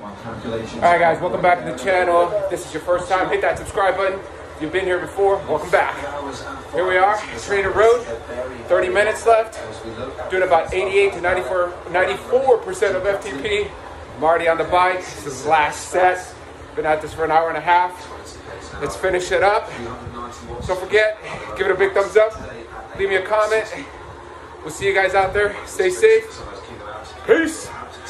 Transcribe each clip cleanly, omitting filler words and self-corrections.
Alright guys, welcome back to the channel. If this is your first time, hit that subscribe button. If you've been here before, welcome back. Here we are, TrainerRoad, 30 minutes left. Doing about 88 to 94% of FTP. I'm already on the bike. This is the last set. Been at this for an hour and a half. Let's finish it up. Don't forget, give it a big thumbs up. Leave me a comment. We'll see you guys out there. Stay safe. Peace.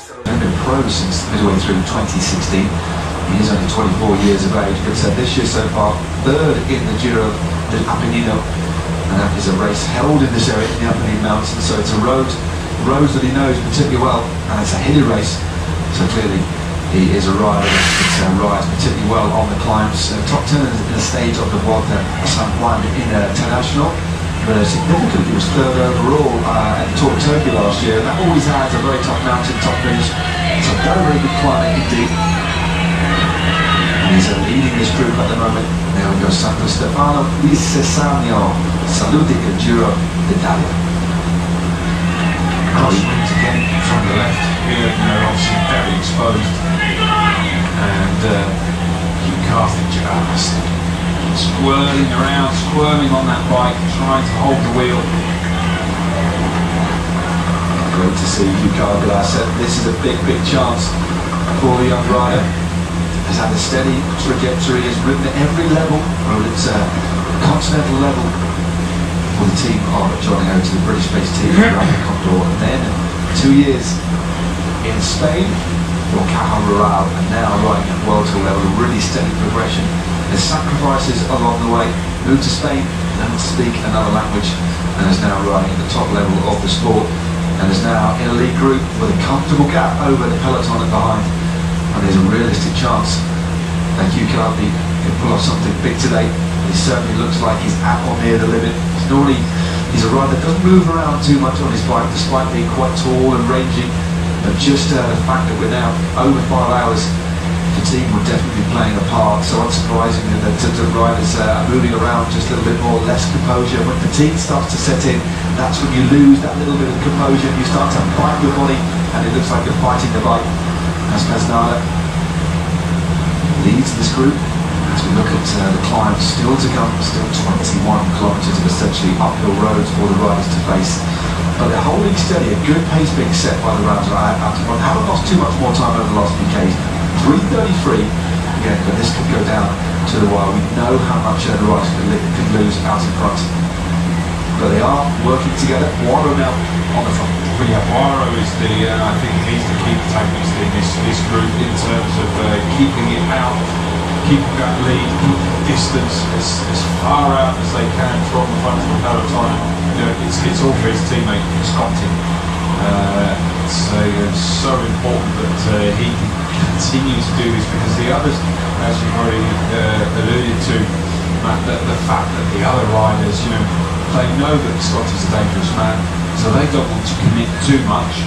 I've been pro since midway through 2016. He is only 24 years of age, but this year so far, third in the Giro del Apennino, and that is a race held in this area in the Apennine Mountains. So it's a roads that he knows particularly well, and it's a hilly race. So clearly, he is a rider that rides particularly well on the climbs. Top 10 in the stage of the Vuelta a San Juan in International. But significantly, he was third overall at the Tour of Turkey last year, and that always has a very tough mountain top finish. It's a very, very good climber indeed. And he's leading this group at the moment. There we go, Santo Stefano Lisessanio, Salute il Giro d'Italia. Crosswinds again from the left here, obviously very exposed. And Hugh Carthage just swirling around, squirming on that bike, trying to hold the wheel. Great to see Hugh Carthage. This is a big, big chance for the young rider. Has had a steady trajectory, has ridden at every level, it's a continental level for the team of joining over to the British-based team around the Condor, and then 2 years in Spain for Caja Rural, and now riding at World Tour level, a really steady progression. There's sacrifices along the way, moved to Spain, learned to speak another language, and is now riding at the top level of the sport, and is now in a lead group with a comfortable gap over the peloton at behind. And there's a realistic chance that Hugh Carthage can pull off something big today. He certainly looks like he's at or near the limit. He's a rider that doesn't move around too much on his bike, despite being quite tall and rangy. But just the fact that we're now over 5 hours, fatigue will definitely be playing a part. So unsurprisingly that the riders are moving around just a little bit more, less composure. When fatigue starts to set in, that's when you lose that little bit of composure. You start to fight your body, and it looks like you're fighting the bike. As Mesnada leads this group, as we look at the climb still to come, still 21 kilometres of essentially uphill roads for the riders to face. But they're holding steady, a good pace being set by the riders out to front. Haven't lost too much more time over the last few Ks. 3:33 again, but this could go down to the wire. We know how much the riders could lose out in front. But they are working together. Waro now on the front. Well, yeah, Waro is I think he's the key protagonist in this group in terms of keeping it out, keeping that lead, keeping the distance as far out as they can from the front of the peloton. It's all for his teammate Scotty. It's so important that he can continue to do this, because the others, as you've already alluded to, Matt, the fact that the other riders, they know that Scotty's a dangerous man, so they don't want to commit too much.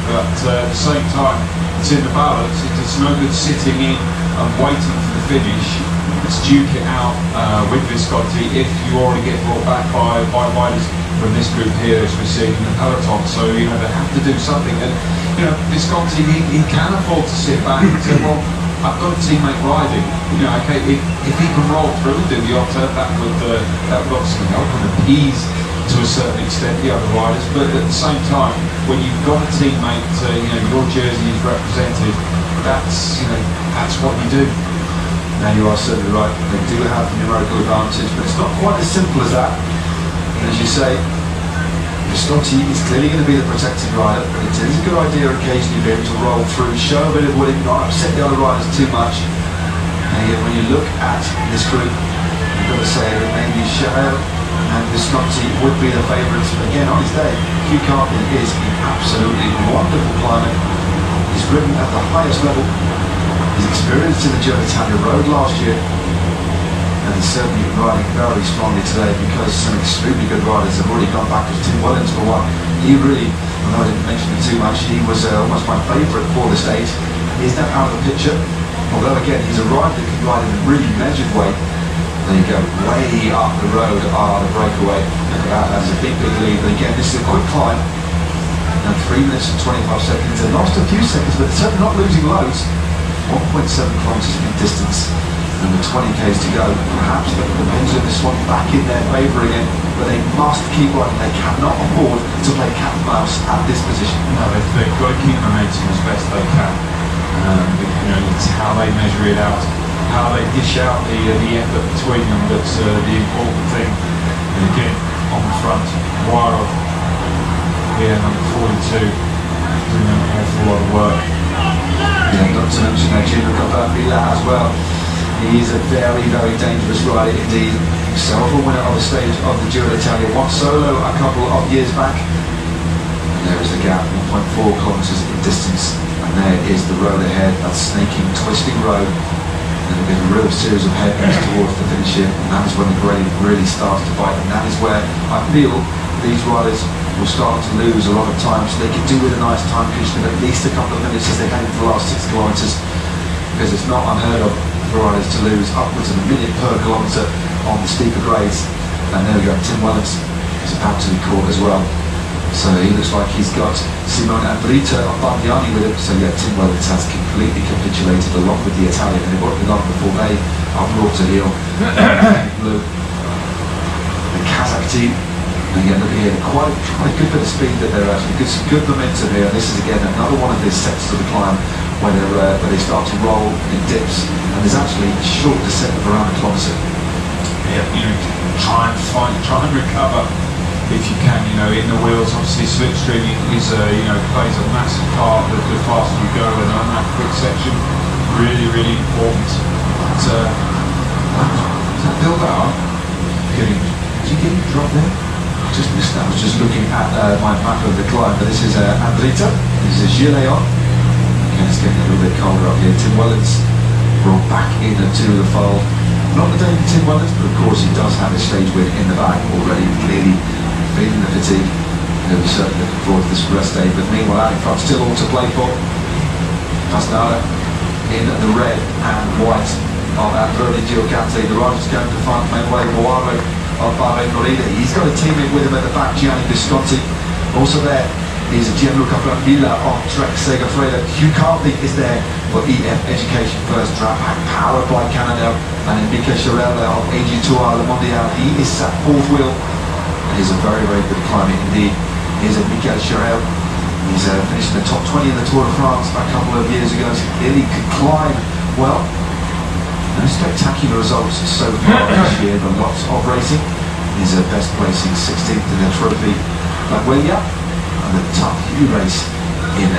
But at the same time, it's in the balance. It's no good sitting in and waiting for the finish. Let's duke it out with Visconti if you already get brought back by riders from this group here, as we're seeing in the peloton. So they have to do something. And Visconti, he can afford to sit back and say, well, I've got a teammate riding. Okay, if he can roll through and do the alter, that would obviously help and appease to a certain extent the other riders. But at the same time, when you've got a teammate, your jersey is represented. That's what you do. Now you are certainly right. They do have numerical advantage, but it's not quite as simple as that. And as you say, Visconti is clearly going to be the protected rider, but it is a good idea occasionally to be able to roll through, show a bit of willing, not upset the other riders too much. And yet when you look at this group, you've got to say that maybe Shadow and Visconti would be the favourites. But again, on his day, Hugh Carthage is an absolutely wonderful climber. He's ridden at the highest level. He's experienced in the Giro d'Italia Road last year. And he's certainly riding very strongly today, because some extremely good riders have already gone back to Tim Williams for one. He really, although I didn't mention it too much, he was almost my favourite for the stage. He's now out of the picture, although again he's a rider that can ride in a really measured way. There you go, way up the road are the breakaway. Look at that, that is a big, big lead. But again, this is a quick climb. And 3 minutes and 25 seconds. They lost a few seconds, but they're certainly not losing loads. 1.7 kilometers in distance and with 20 k's to go. Perhaps the pendulum is swung back in their favour again, but they must keep running. They cannot afford to play cat and mouse at this position. No, they've got to keep momentum as best they can. You know, it's how they measure it out, how they dish out the effort between them that's the important thing. And again, on the front, wire off. Yeah, number 42, doing an awful lot of work. Yeah, not to mention that Jim as well. He is a very, very dangerous rider indeed. Himself a winner of the stage of the Giro d'Italia, won solo a couple of years back. And there is the gap, 1.4 kilometers in distance. And there is the road ahead, that snaking, twisting road. And there'll be a real series of hairpins towards the finish here. And that is when the grade really starts to bite. And that is where I feel these riders will start to lose a lot of time. So they can do with a nice time cushion of at least a couple of minutes as they head into the last 6 kilometers. Because it's not unheard of for riders to lose upwards of a minute per kilometre on the steeper grades. And there we go, Tim Wellens is about to be caught as well. So he looks like he's got Simone Andrita and Bardiani with him. So yeah, Tim Wellens has completely capitulated along with the Italian, and it won't be long before they are brought to heel. Blue. The Kazakh team. And again, look at here, quite a good bit of speed that they're actually, some good momentum here. And this is again another one of these sectors of the climb where they start to roll in dips, and there's actually a short descent of around a kilometre. Yeah, you know, try and recover if you can. You know, in the wheels, obviously slipstream is you know, plays a massive part. The faster you go, and on that quick section, really, really important. But, is that Bilbao? Did you get a drop there? Just missed that. I was just looking at my map of the climb, but this is Andrita, this is Gileon. Again, it's getting a little bit colder up here. Tim Wellens brought back into the fold. Not the day for Tim Wellens, but of course he does have his stage win in the bag already, clearly feeling the fatigue. He'll be certainly looking forward to this rest day. But meanwhile, out in front, still all to play for. Pasnada in the red and white of Antonio Giocante. The rider's going to find Manuel Boaro of Bahrain Merida. He's got a teammate with him at the back, Gianni Visconti. Also there is Gianluca Brambilla of Tacx Neo II. Hugh Carthy is there for EF Education First Draft Pack, powered by Canadel. And then Mika Shirella of AG2R Le Mondial. He is sat fourth wheel. And he's a very, very good climber indeed. Here's a Mika Shirella. He's finished in the top 20 in the Tour de France a couple of years ago. So clearly could climb well. No spectacular results so far this year, but lots of racing. He's best placing 16th in the trophy. Lagueglia, and a tough huge race in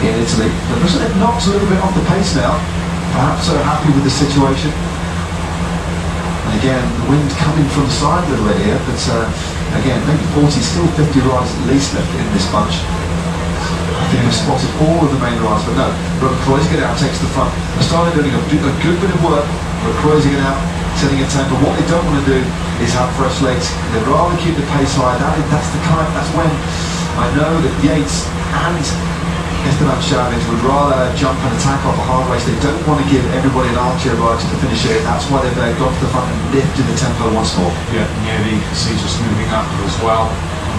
Italy. But looks like they've knocked a little bit off the pace now. Perhaps so happy with the situation. And again, the wind coming from the side a little bit here, but again, maybe 40, still 50 riders at least left in this bunch. I think we've spotted all of the main riders, but no, Robert Kreuziger out takes the front. They started doing a good bit of work, but Kreuziger out setting a tempo. What they don't want to do is have fresh legs. They'd rather keep the pace high. That's when I know that Yates and Esteban Chavez would rather jump and attack off a hard race. They don't want to give everybody an armchair ride to finish it. That's why they've gone to the front and lifted the tempo once more. Yeah, you can see just moving up as well.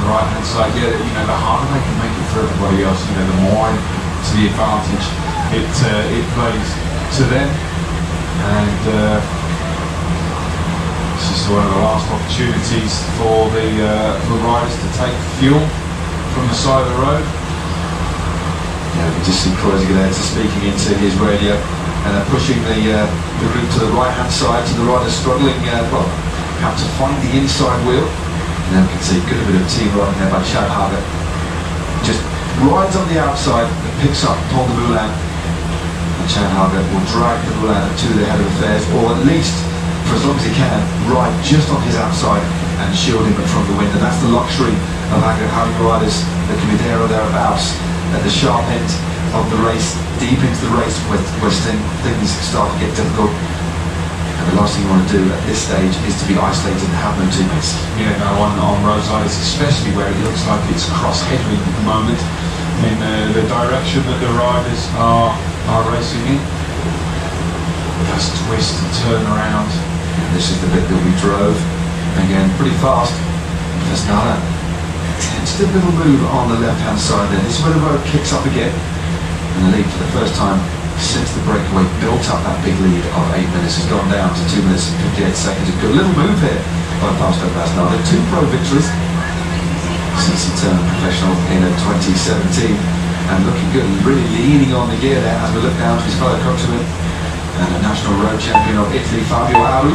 The right hand side, yeah, you know, the harder they can make it for everybody else, you know, the more to the advantage it plays to them. And this is one of the last opportunities for the riders to take fuel from the side of the road. Yeah, we just see Kreuziger there speaking into his radio and pushing the route to the right hand side, to the riders struggling, well, have to find the inside wheel. And then we can see a good bit of team riding there by Chad Hager. Just rides on the outside and picks up Paul de Moulin. And Chad Hager will drag the Moulin to the head of affairs, or at least, for as long as he can, ride just on his outside and shield him from the wind. And that's the luxury of having riders that can be there or thereabouts at the sharp end of the race, deep into the race where things start to get difficult. And the last thing you want to do at this stage is to be isolated and have no teammates. Yeah, no, on roadsides, especially where it looks like it's cross-heading at the moment in the direction that the riders are racing in. Just twist and turn around. And this is the bit that we drove. Again, pretty fast. There's not a tentative little move on the left-hand side there. This is where the road kicks up again. And the lead for the first time since the breakaway, built up that big lead of 8 minutes, has gone down to 2 minutes and 58 seconds. A good little move here by Fausto Basnada. 2 pro victories since he turned professional in 2017, and looking good, really leaning on the gear there as we look down to his fellow countryman and a national road champion of Italy, Fabio Aru.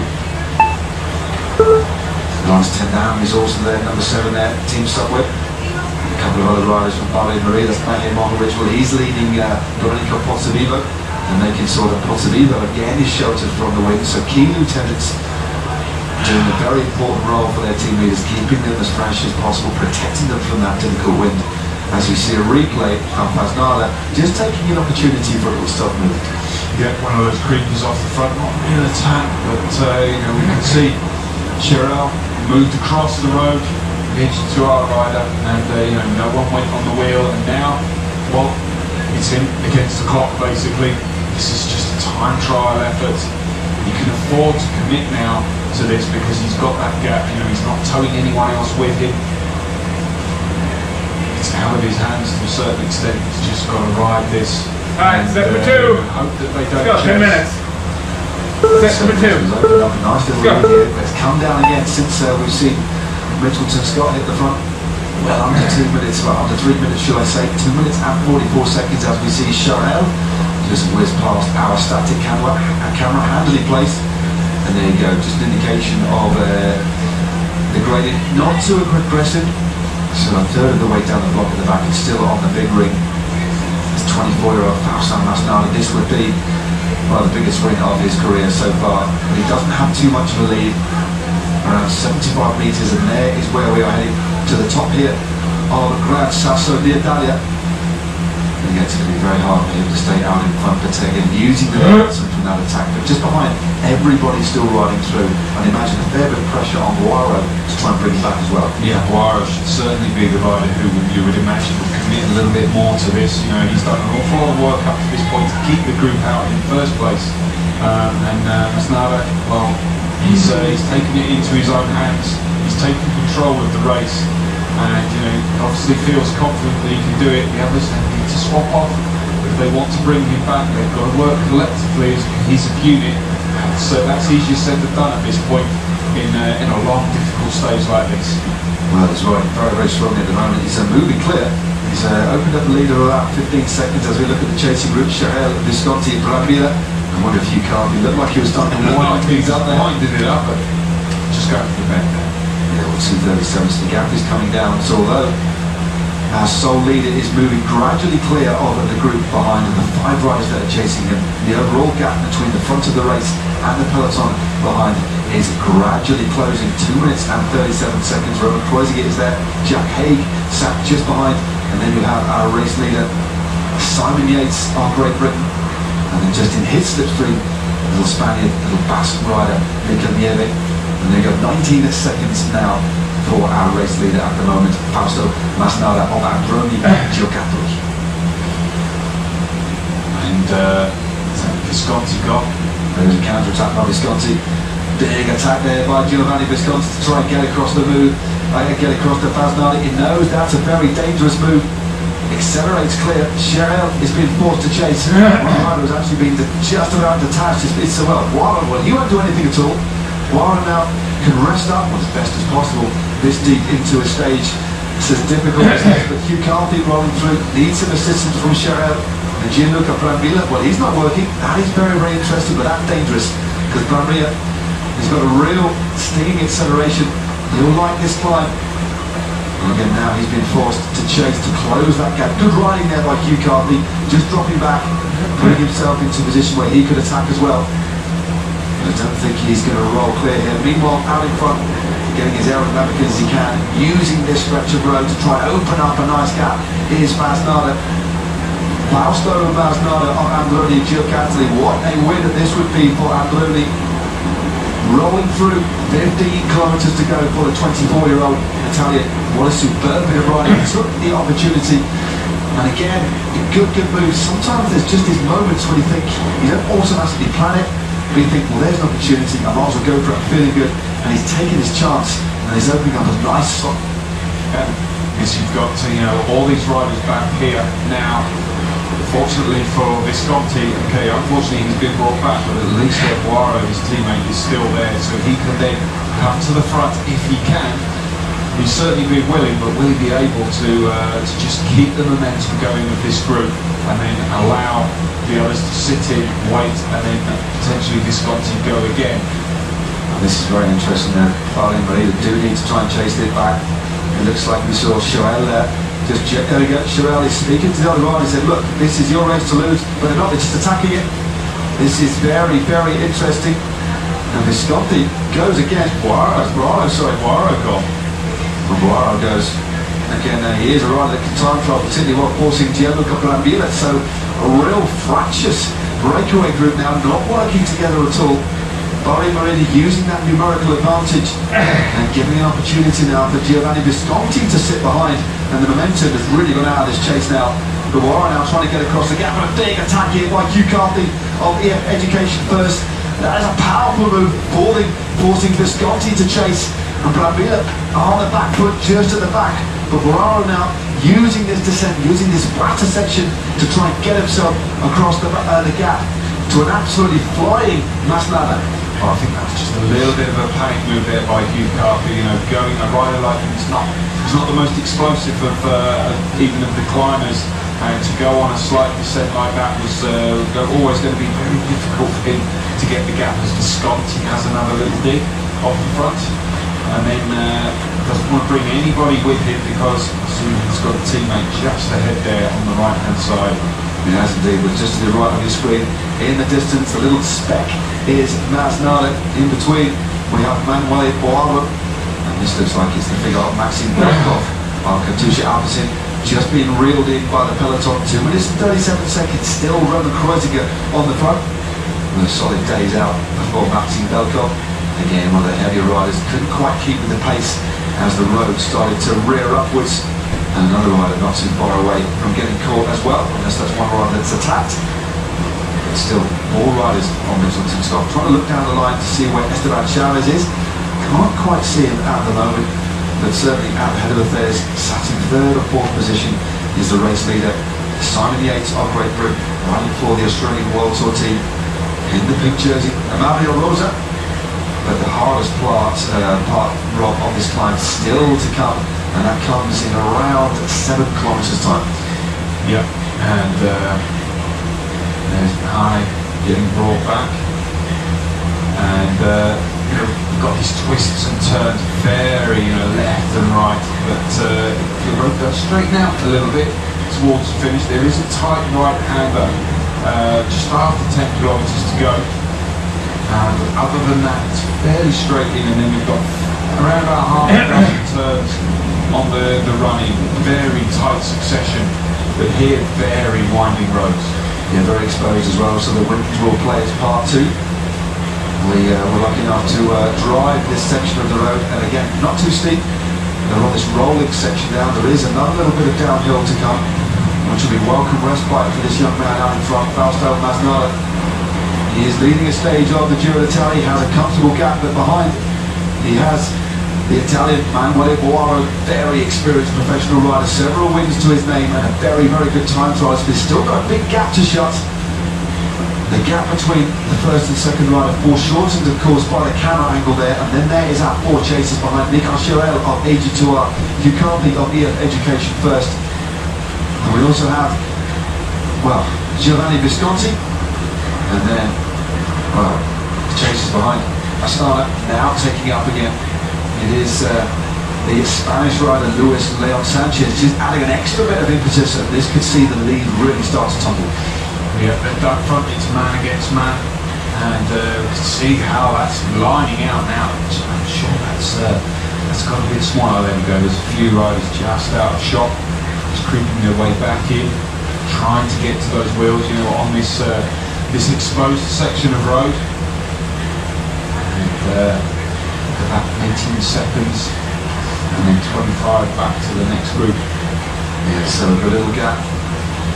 Last 10 down, he's also there, number 7 there, Team Subway. A couple of other riders from Bahrain Maria, that's playing him on the ritual. He's leading Domenico Pozzovivo, and making sure that Pozzovivo again is sheltered from the wind. So key lieutenants doing a very important role for their team leaders, keeping them as fresh as possible, protecting them from that difficult wind. As we see a replay of Basnada just taking an opportunity for a little stop move. Yeah, one of those creepers off the front, not real attack, but you know, we can see Cheryl moved across the road, hitched to our rider, and you know, no one went on the wheel, and now, well, it's him against the clock basically. This is just a time trial effort. He can afford to commit now to this because he's got that gap, you know, he's not towing anyone else with him. It's out of his hands to a certain extent. He's just got to ride this. Alright, set number 2. Hope that they don't Let's go, 10 minutes. Set number 2. It's opened up a nice little lead here, but it's come down again since we've seen Middleton Scott hit the front. Well under 2 minutes, well under 3 minutes should I say, 2 minutes and 44 seconds as we see Charel just whiz past our static camera handily placed. And there you go, just an indication of the gradient, not too aggressive. So a third of the way down the block at the back, it's still on the big ring. This 24-year-old Fausto Basnada, this would be one of the biggest win of his career so far. But he doesn't have too much of a lead, around 75 metres, and there is where we are heading to the top here of Gran Sasso d'Italia. And again, it's going to be very hard for him to stay out in front, but again, using the momentum from that attack. But just behind, everybody's still riding through. And imagine a fair bit of pressure on Boaro to try and bring him back as well. Yeah, Boaro should certainly be the rider who you would imagine would commit a little bit more to this. You know, he's done an awful lot of work up to this point to keep the group out in the first place. Basnada, well, he's taken it into his own hands. He's taken control of the race. And you know, obviously feels confident that he can do it. The others need to swap off. If they want to bring him back, they've got to work collectively as a cohesive unit. So that's easier said than done at this point in a long, difficult stage like this. Well, he's riding very, very strongly at the moment. He's moving clear. He's opened up the lead of about 15 seconds as we look at the chasing route. Charel, Visconti, Brambilla. I wonder if he looked like he was starting to wind things up there. Winded it up, but just going for the bend there. Yeah, well, 2:37, so the gap is coming down. So although our sole leader is moving gradually clear of the group behind and the 5 riders that are chasing him, the overall gap between the front of the race and the peloton behind is gradually closing. 2 minutes and 37 seconds. Roman Kreuziger is there. Jack Haig sat just behind. And then you have our race leader, Simon Yates of Great Britain. And then just in his slipstream, little Spaniard, little Basque rider, Mikel Nieve. And there you go, 19 seconds now for our race leader at the moment, Fausto Basnada of Androni Giocattoli. And Visconti got. There's a counter-attack by Visconti. Big attack there by Giovanni Visconti to try and get across the move, get across to Basnada. He knows that's a very dangerous move. Accelerates clear. Cheryl is being forced to chase. One rider has actually been just about detached. It's so well. Well, he won't do anything at all. Warren now can rest up as best as possible this deep into a stage. It's as difficult as this, but Hugh Carthy rolling through, needs some assistance from Cheryl. And Gianluca Brambilla, well, he's not working. That is very, very interesting, but that's dangerous because Brambilla has got a real stinging acceleration. He'll like this climb. And again, now he's been forced to chase to close that gap. Good riding there by Hugh Carthy, just dropping back, putting himself into a position where he could attack as well. I don't think he's going to roll clear here. Meanwhile, out in front, getting as aerodynamic as he can, using this stretch of road to try and open up a nice gap, is Basnada. Fausto Basnada of Androni Giocattoli. What a win this would be for Androni. Rolling through, 15 kilometres to go for the 24-year-old Italian. What a superb bit of riding. He took the opportunity. And again, a good move. Sometimes there's just these moments when you think, you don't automatically plan it, but you think, well, there's an opportunity, I might as well go for it, I'm feeling good. And he's taking his chance, and he's opening up a nice slot. Because you've got, you know, all these riders back here now Unfortunately for Visconti, okay, unfortunately he's been brought back, but at least Boiro, his teammate, is still there, so he can then come to the front if he can. He's certainly been willing, but will he be able to just keep the momentum going with this group and then allow the others to sit in, wait, and then potentially Visconti go again? And this is very interesting now. Farley and Marie do need to try and chase it back. It looks like we saw Choel there. Just there we go. Choel is speaking to the other rider. He said, look, this is your race to lose, but they're not, they're just attacking it. This is very, very interesting. And Visconti goes against Boiro gone. And Boiro goes again. He is a rider that can time trial, particularly while forcing Gianluca Brambilla. So a real fractious breakaway group now, not working together at all. Barry Marini using that numerical advantage and giving an opportunity now for Giovanni Visconti to sit behind, and the momentum has really gone out of this chase now. But Boiro now trying to get across the gap, and a big attack here by Hugh Carthy of EF Education First. That is a powerful move, forcing Visconti to chase, and Brambilla on the back foot, just at the back. But Boiro now using this descent, using this flatter section to try and get himself across the gap to an absolutely flying Masnada. I think that's just a little bit of a panic move there by Hugh Carthy. You know, going a rider like him is not the most explosive of even of the climbers, and to go on a slight descent like that was always going to be very difficult for him to get the gap, as Visconti has another little dig off the front, and then doesn't want to bring anybody with him because he's got a teammate just ahead there on the right hand side. He has indeed, but just to the right of your screen, in the distance, the little speck is Masnada. In between, we have Manuel Boiro, and this looks like it's the figure of Maxim Berkov while Katusha Alpecin just being reeled in by the peloton. 2 minutes and 37 seconds, still Roman Kreuziger on the front, with a solid days out before Maxim Belkov. Again, one of the heavier riders couldn't quite keep with the pace as the road started to rear upwards. And another rider not too far away from getting caught as well, unless that's one rider that's attacked. But still, more riders on Middleton stop. Trying to look down the line to see where Esteban Chavez is. Can't quite see him at the moment, but certainly out ahead of affairs, sat in 3rd or 4th position, is the race leader. Simon Yates of Great Britain, riding for the Australian World Tour team in the pink jersey. Mario Rosa. But the hardest part, Rob, of this climb still to come, and that comes in around 7 kilometres time. Yep, and there's High getting brought back, and you know, we've got these twists and turns, very left and right, but the road does straighten out a little bit towards the finish. There is a tight right-hander just after 10 kilometres to go. But other than that, it's fairly straight in, and then we've got around about half a dozen turns on the running, very tight succession, but here very winding roads. Yeah, very exposed as well, so the wind will play its part too. We were lucky enough to drive this section of the road, and again, not too steep. They're on this rolling section now. There is another little bit of downhill to come, which will be welcome respite for this young man out in front, Fausto Masnada. He is leading a stage of the Giro d'Italia. He has a comfortable gap, but behind he has the Italian Manuel Boiro, very experienced professional rider, several wins to his name and a very, very good time trial. But he's still got a big gap to shut. The gap between the first and second rider foreshortened, of course, by the camera angle there, and then there is our 4 chasers behind Nicolas Choel of AG2R, Hugh Carthy of EF Education First. And we also have, well, Giovanni Visconti, and then well, the chasers behind. Astana now taking up again. It is the Spanish rider Luis Leon Sanchez just adding an extra bit of impetus, and this could see the lead really start to tumble. Yeah, but up front it's man against man, and we can see how that's lining out now. I'm sure that's got a bit smaller. There we go. There's a few riders just out of shot, just creeping their way back in, trying to get to those wheels, on this this exposed section of road. And about 18 seconds, and then 25 back to the next group. Yeah, so a good little gap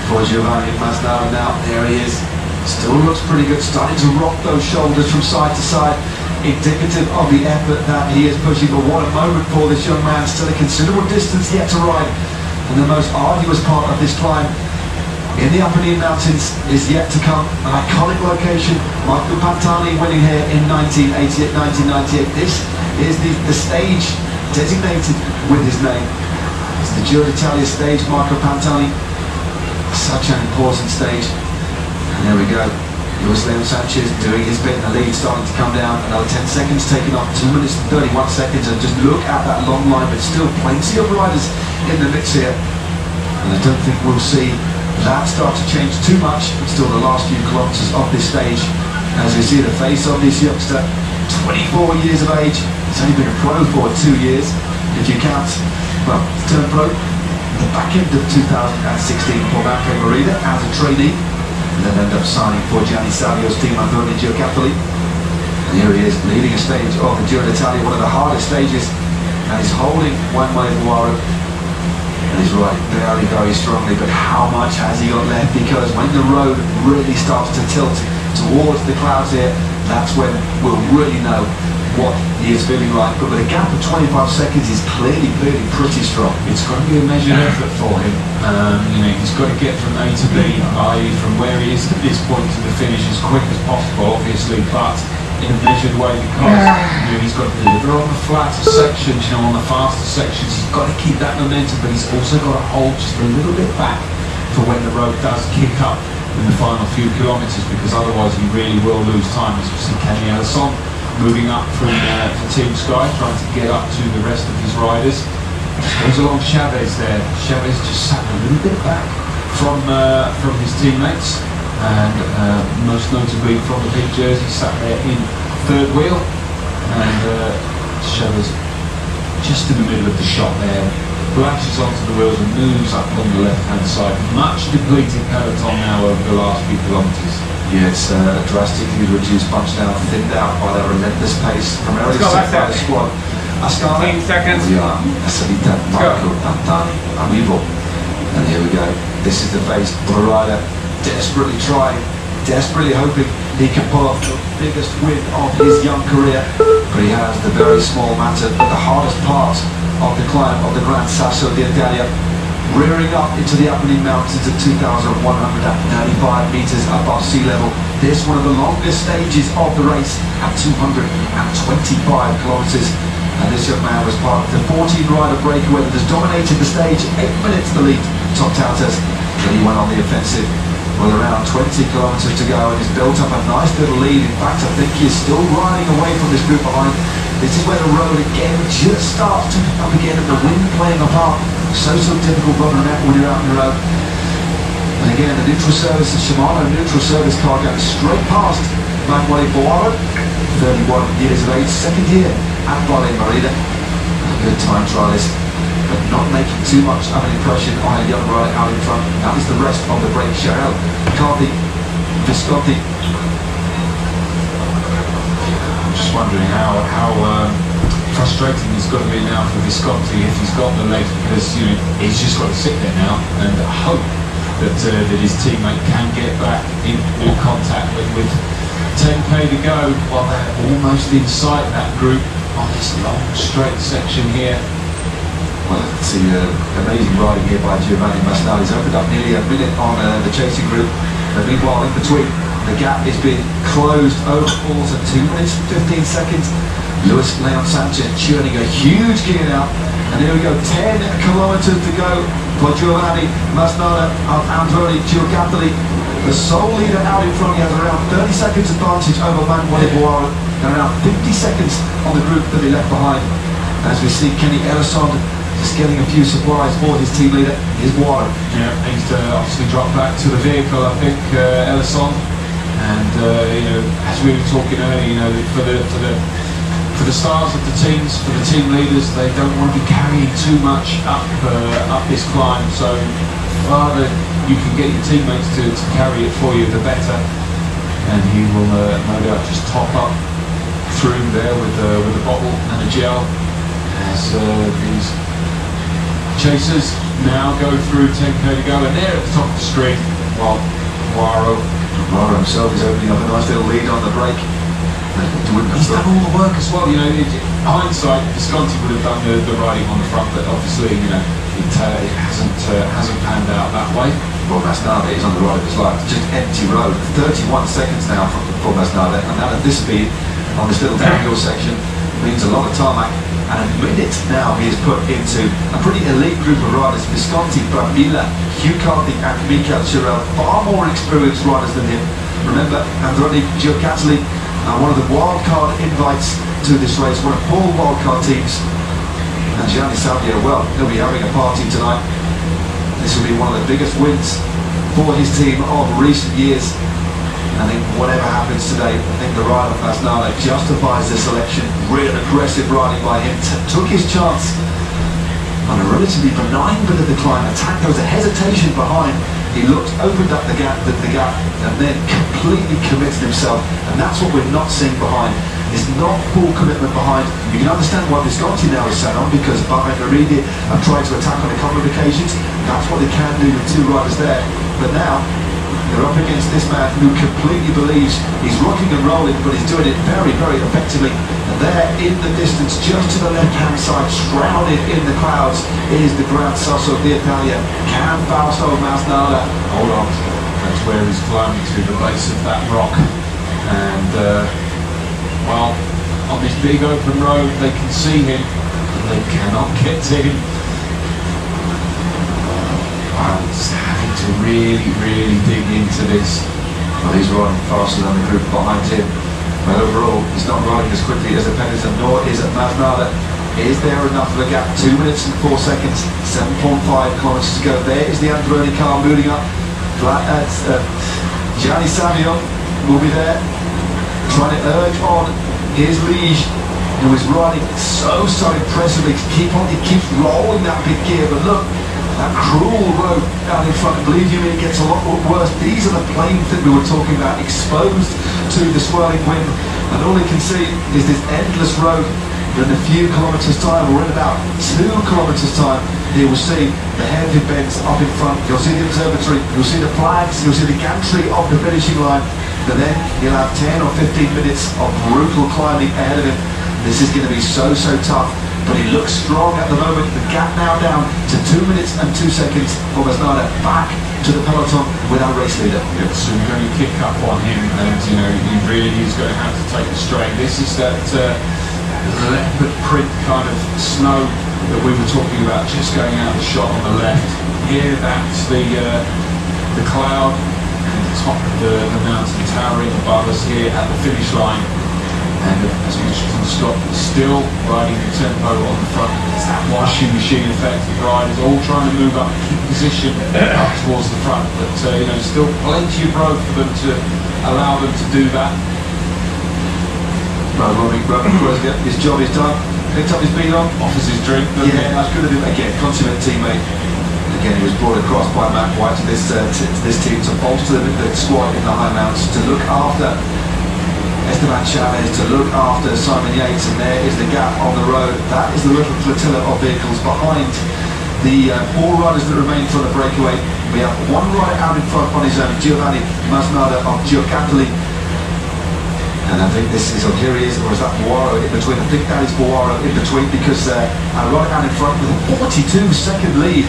for Giovanni Masnada now. There he is. Still looks pretty good, starting to rock those shoulders from side to side, indicative of the effort that he is pushing. But what a moment for this young man, still a considerable distance yet to ride. And the most arduous part of this climb in the Apennine Mountains is yet to come. An iconic location. Michael Pantani winning here in 1988, 1998. This is the stage designated with his name. It's the Giro d'Italia stage, Marco Pantani. Such an important stage. And there we go. Luis Leon Sanchez doing his bit in the lead, starting to come down. Another 10 seconds taken off, 2 minutes and 31 seconds. And just look at that long line, but still plenty of riders in the mix here. And I don't think we'll see that start to change too much until the last few kilometers of this stage. As we see the face of this youngster, 24 years of age. He's only been a pro for 2 years, if you count, well, he turned pro at the back end of 2016 for Banco Merida as a trainee, and then ended up signing for Gianni Savio's team Androni Giocattoli. And here he is, leading a stage of the Giro d'Italia, one of the hardest stages, and he's holding one way Buaro. And he's riding very, very strongly, but how much has he got left? Because when the road really starts to tilt towards the clouds here, that's when we'll really know what he is feeling like. But with a gap of 25 seconds, he's clearly pretty strong. It's got to be a measured effort for him. You know, he's got to get from A to B, i.e. from where he is at this point to the finish as quick as possible, obviously, but in a measured way, because you know, he's got to deliver on the flatter sections, you know, on the faster sections. He's got to keep that momentum, but he's also got to hold just a little bit back for when the road does kick up in the final few kilometres, because otherwise he really will lose time. As we see Kenny Ellison moving up from Team Sky, trying to get up to the rest of his riders. Goes along Chavez there. Chavez just sat a little bit back from his teammates. And most notably from the big jersey, sat there in third wheel, and Chavez just in the middle of the shot there, flashes onto the wheels and moves up on the left hand side. Much depleted peloton now over the last few kilometres. Yeah, it's drastically reduced, bunched out, thinned out by that relentless pace, primarily set by the squad. Ascana, 15 seconds. We are Salita, Marco Pantani, Amivo. And here we go. This is the face of a rider desperately trying, desperately hoping he can pull off the biggest win of his young career. But he has the very small matter, but the hardest part of the climb of the Gran Sasso d'Italia, rearing up into the Apennine Mountains at 2,195 meters above sea level. This one of the longest stages of the race at 225 kilometers. And this young man was part of the 14-rider breakaway that has dominated the stage, 8 minutes the lead, top Tautas. Then he went on the offensive with around 20 kilometers to go and he's built up a nice little lead. In fact, I think he's still riding away from this group behind. This is where the road again just starts to pick up again and the wind playing a part. So difficult running out when you're out on the road. And again, the neutral service, the Shimano neutral service car goes straight past Manuel Buaro, 31 years of age, second year at Valle Merida. A good time trialist, but not making too much of an impression on a young rider out in front. That is the rest of the break. Charel, McCarthy, Visconti. I'm just wondering how frustrating it's got to be now for Visconti if he's got the legs, because you know he's just got to sit there now and hope that his teammate can get back in contact with 10k to go while they're almost inside that group on this long straight section here. Well, it's amazing riding here by Giovanni Masnal. He's opened up nearly a minute on the chasing group. And meanwhile, in between, the gap is being closed over falls at 2 minutes and 15 seconds. Luis Leon Sanchez churning a huge gear now. And here we go, 10 kilometers to go for Giovanni Masnal and Androni Giocattoli. The sole leader out in front. He has around 30 seconds advantage over Manuel Buaro and around 50 seconds on the group that he left behind. As we see Kenny Ellison just getting a few supplies for his team leader, his Buaro. Yeah, he's obviously dropped back to the vehicle, I think, Ellison. And you know, as we were talking earlier, you know, for the stars of the teams, for the team leaders, they don't want to be carrying too much up this climb. So rather you can get your teammates to carry it for you, the better. And he will no doubt just top up through there with a bottle and a gel as these chasers now go through 10k to go, and they're at the top of the screen while Buaro himself is opening up a nice little lead on the break. He's done all the work as well, you know. In hindsight, Visconti would have done the riding on the front, but obviously, you know, it hasn't panned out that way. Well, Masnada is on the ride of his life. Just empty road. 31 seconds now for Masnada, and now that this speed on this little downhill section means a lot of tarmac. And a minute now he is put into a pretty elite group of riders. Visconti, Brambilla, Hugh Carthy and Michael Chirel, far more experienced riders than him. Remember, Androni Giocattoli, one of the wildcard invites to this race, one of all wildcard teams. And Gianni Savio, well, he'll be having a party tonight. This will be one of the biggest wins for his team of recent years. I think whatever happens today, I think the ride of Masnada justifies the selection. Real aggressive riding by him, took his chance on a relatively benign bit of the climb. Attack, there was a hesitation behind. He looked, opened up the gap, and then completely committed himself. And that's what we're not seeing behind. There's not full commitment behind. You can understand why Visconti now is sat on, because Bahrain Meridi have tried to attack on a couple of occasions. That's what they can do with two riders there. But now, they're up against this man who completely believes he's rocking and rolling, but he's doing it very, very effectively. And there in the distance, just to the left-hand side, shrouded in the clouds, is the Gran Sasso d'Italia. Can Fausto Masnada Hold on. That's where he's climbing to, the base of that rock. And, well, on this big open road, they can see him, and they cannot get to him. Just having to really, really dig into this. Well, he's riding faster than the group behind him. But overall, he's not riding as quickly as the Pennington, nor is it Masnada. Is there enough of a gap? 2 minutes and 4 seconds, 7.5 kilometers to go. There is the Androni car moving up. Gianni Savio will be there, trying to urge on his liege, who is riding so impressively. He keeps rolling that big gear, but look, that cruel road down in front, believe you me, it gets a lot worse. These are the planes that we were talking about, exposed to the swirling wind, and all you can see is this endless road. But in a few kilometers time, or in about 2 kilometers time, you will see the hairpin bends up in front, you'll see the observatory, you'll see the flags, you'll see the gantry of the finishing line, and then you'll have 10 or 15 minutes of brutal climbing ahead of him. This is going to be so tough. But he looks strong at the moment. The gap now down to 2 minutes and 2 seconds for Masnada, back to the peloton with our race leader. Yeah, so we're going to kick up on him, and you know, he really is going to have to take the strain. This is that leopard print kind of snow that we were talking about, just going out the shot on the left. Here, that's the cloud and the top of the mountain towering above us here at the finish line. And as mentioned from Scott, still riding the tempo on the front. It's that washing machine effect. The riders all trying to move up, keep position up towards the front. But you know, still plenty of road for them to allow them to do that. Well, Robbie, his job is done. Picked up his beat on. Offers his drink. Yeah, that's good of him. Again, consummate teammate. Again, he was brought across by Matt White to this team to bolster the squad in the high mounts, to look after Esteban Chavez, to look after Simon Yates, and there is the gap on the road. That is the little flotilla of vehicles behind the 4 riders that remain for the breakaway. We have 1 rider out in front on his own, Giovanni Masnada of Giocattoli. And I think this is, here he is, or is that Boaro in between? I think that is Boaro in between, because right out in front with a 42-second lead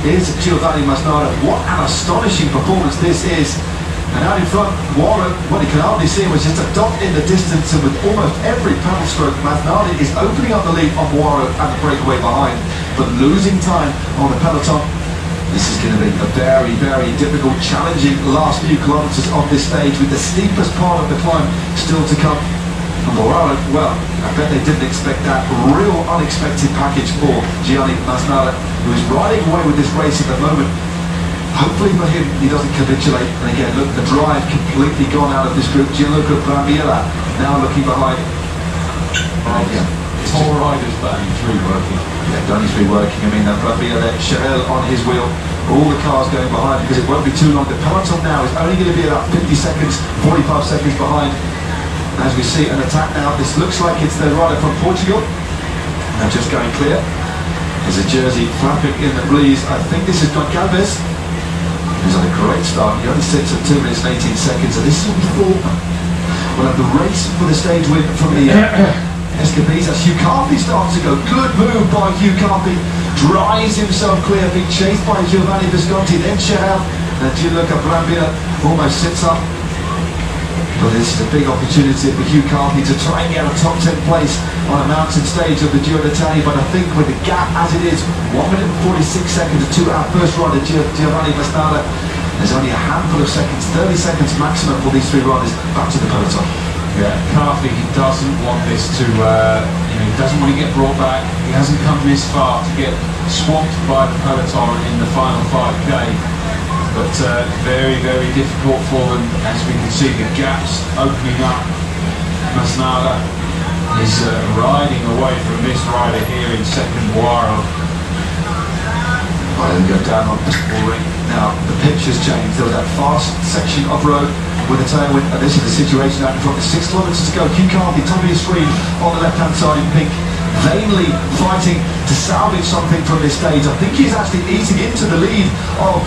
is Giovanni Masnada. What an astonishing performance this is. And out in front, Warren, what you can hardly see was just a dot in the distance, and with almost every pedal stroke, Masnada is opening up the lead on Warren and the breakaway behind, but losing time on the peloton. This is going to be a very, very difficult, challenging last few kilometers of this stage, with the steepest part of the climb still to come. And Warren, well, I bet they didn't expect that. Real unexpected package for Gianni Masnada, who is riding away with this race at the moment. Hopefully for him, he doesn't capitulate. And again, look, the drive completely gone out of this group. Gianluca Brambilla now looking behind. Yeah. 4 riders, but only 3 working. Yeah, only 3 working. I mean, Brambilla there, Cherel on his wheel. All the cars going behind, because it won't be too long. The peloton now is only going to be about 50 seconds, 45 seconds behind. As we see an attack now, this looks like it's the rider from Portugal. And just going clear. There's a jersey flapping in the breeze. I think this is Goncalves. He's on a great start. He only sits at 2 minutes and 18 seconds, and this is what we thought. We'll have the race for the stage win from the escapees as Hugh Carthy starts to go. Good move by Hugh Carthy. Drives himself clear, being chased by Giovanni Visconti, then shut out. And Gianluca Brambilla almost sits up. But this is a big opportunity for Hugh Carthy to try and get a top 10 place on a mountain stage of the Giro d'Italia. But I think with the gap as it is, 1 minute and 46 seconds to our first rider, Giovanni Masnada, there's only a handful of seconds, 30 seconds maximum for these three riders back to the peloton. Yeah, Carthy, he doesn't want this to, he doesn't want to get brought back. He hasn't come this far to get swamped by the peloton in the final 5K. But very, very difficult for them. As we can see, the gaps opening up. Masnada is riding away from this rider here in second. Boiro. Right, then go down on the ring. Now, the picture's changed. There was that fast section of road with a tailwind, and this is the situation out in front. 6 kilometers to go. Hugh Carthy, top of your screen on the left-hand side in pink, vainly fighting to salvage something from this stage. I think he's actually eating into the lead of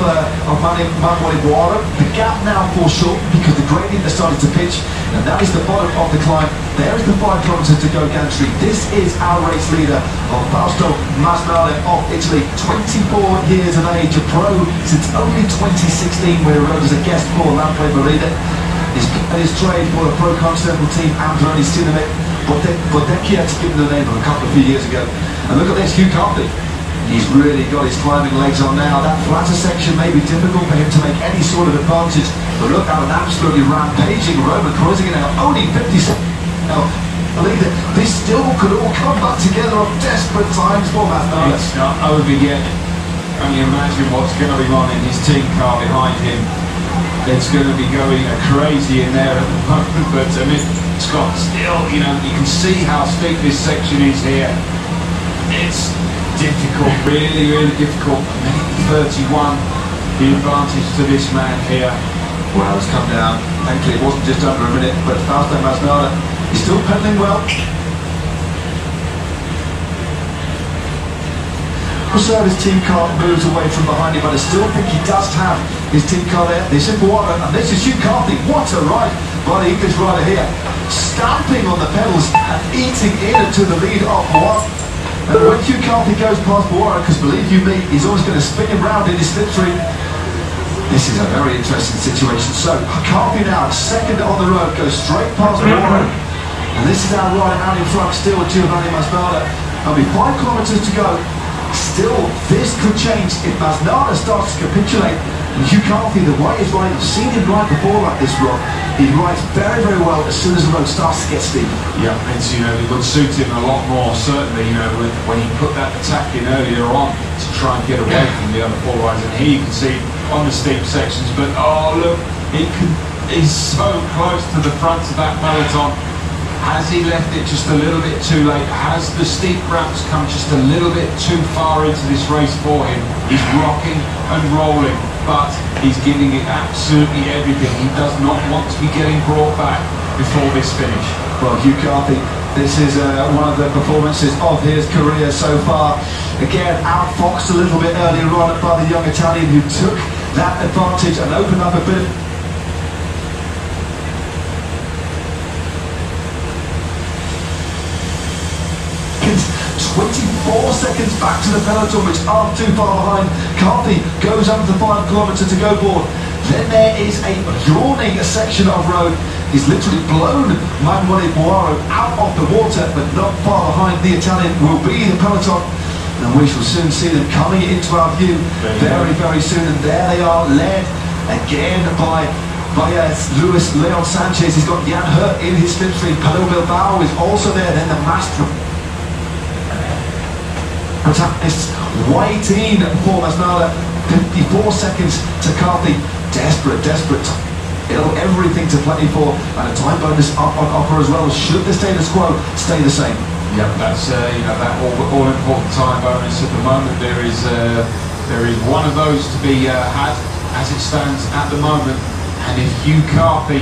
Manuel Boiro. The gap now falls short because the gradient has started to pitch, and that is the bottom of the climb. There is the 5 kilometers to go, Gantry. This is our race leader of Fausto Masnada of Italy, 24 years of age, a pro since only 2016, where he rode as a guest for Lampe Marina. His trade for the Pro Continental team, Androni Cinnamic, Bodecchia, to give him the name of a few years ago. And look at this, Hugh Carthy. He's really got his climbing legs on now. That flatter section may be difficult for him to make any sort of advantage, but look at an absolutely rampaging Roman cruising it out, only 50 seconds. Now, I believe that this still could all come back together on desperate times for Masnada. It's not over yet. Only imagine what's going to be on in his team car behind him. It's going to be going crazy in there at the moment, but I mean, Scott, still, you can see how steep this section is here. It's difficult, really, really difficult. A minute 31, the advantage to this man here. Well, it's come down. Thankfully, it wasn't just under a minute, but Fausto Masnada is still pedaling well. So his team car moves away from behind him, but I still think he does have his team car there. This is Boiro, and this is Hugh Carthy. What a ride by the English rider here, stamping on the pedals and eating into the lead of Boiro. And when Hugh Carthy goes past Boiro, because believe you me, he's always going to spin him round in his slipstream. This is a very interesting situation. So Carthy now, second on the road, goes straight past Boiro. And this is our rider out in front, still Giovanni Masnada. Only 5 kilometers to go. Still, this could change if Masnada starts to capitulate. And Hugh Carthy, the way he's riding, I've seen him ride before like this, Rob. He rides very, very well as soon as the road starts to get steep. Yeah, it's, it would suit him a lot more, certainly, when he put that attack in earlier on to try and get away from the other 4 riders. And here you can see on the steep sections, but oh look, he's so close to the front of that peloton. Has he left it just a little bit too late? Has the steep ramps come just a little bit too far into this race for him? He's rocking and rolling, but he's giving it absolutely everything. He does not want to be getting brought back before this finish. Well, Hugh Carthy, this is one of the performances of his career so far. Again, outfoxed a little bit earlier on by the young Italian who took that advantage and opened up a bit of 24 seconds back to the peloton, which aren't too far behind. Carthy goes up the 5 kilometers to go board. Then there is a yawning section of road. He's literally blown Manuel Boiro out of the water, but not far behind the Italian will be the peloton. And we shall soon see them coming into our view very, very soon. And there they are, led again by Luis Leon Sanchez. He's got Jan Hurt in his slipstream. Pedro Bilbao is also there. Then the master protagonists waiting for Masnada. 54 seconds to Carthy. Desperate. Everything to play for, and a time bonus on offer as well. Should the status quo stay the same? Yep, that's that all important time bonus at the moment. There is one of those to be had as it stands at the moment, and if Hugh Carthy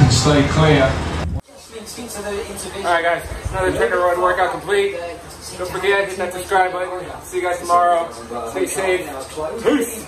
can stay clear. Alright guys, another TrainerRoad workout complete. Don't forget, hit that subscribe button. See you guys tomorrow. Stay safe. Peace.